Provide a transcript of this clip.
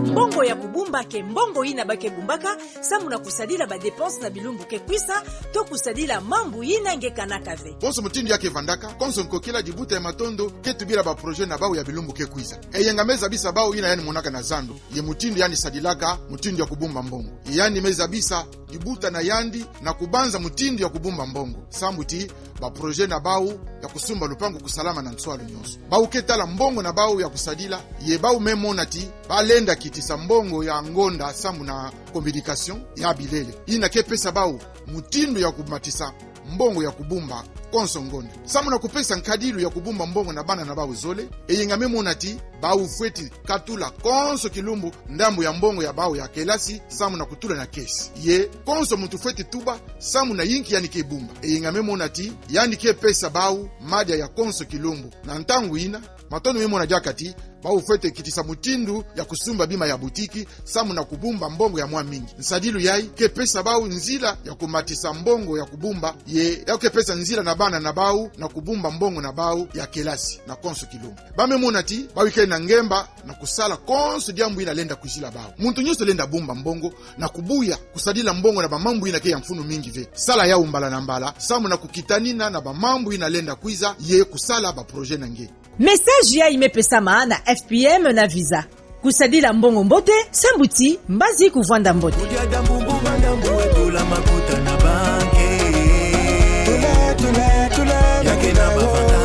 Mbongo ya kubumba ke mbongo ina bake bumbaka samu na kusadila ba dépense na bilumbu ke kwisa to kusadila mambu ina ngekana kave. Konso mutindi yake vandaka konso nkokela dibuta ya matondo ketubira ba projet na bao ya bilumbu ke kwisa. Eyenga meza bisa bao ina yani monaka na zando. Ye mutindi yani sadilaka mutindi ya kubumba mbongo. Yani meza bisa dibuta na yandi na kubanza mutindi ya kubumba mbongo. Sambuti ba projet na bao ya kusumba lupango kusalama na nswalo nyonso. Bao ketala mbongo na bao ya kusadila ye bao memonati balenda kitisa mbongo ya ngonda samu na communication ya bilele. Ina kepesa bao mutindo ya kumatisa mbongo ya kubumba konso ngonda. Samu na kupesa nkadilu ya kubumba mbongo na bana na bao zole. Eyenga memonati bao fweti katula konso kilumbu ndambu ya mbongo ya bao ya kelasi samu na kutula na kesi. Ye konso mtu fweti tuba samu na yinki yani kebumba. Eyenga memonati yani kepesa bao madia ya konso kilumbu. Na ntangu ina matono memona jakati bao fwete kitisa mutindu ya kusumba bima ya butiki samu na kubumba mbongo ya mwa mingi. Nsadilu yai kepesa bao nzila ya kumatisa mbongo ya kubumba ye ya kepesa nzila na bana na bao na kubumba mbongo na bao ya kelasi na konso kilumbu. Bame monati bao ike na ngemba na kusala konso diambu ina lenda kujila bao. Muntu nyuso lenda bumba mbongo na kubuya kusadila mbongo na bamambu ina ke ya mfunu mingi ve. Sala ya umbala na mbala samu na kukitanina na bamambu ina lenda kuiza ye kusala ba projet na nge. Message ya imepesama na FPM na Visa. Kusadila mbongo mbote, sambuti, mbazi kuvanda mbote. Yake na bavanda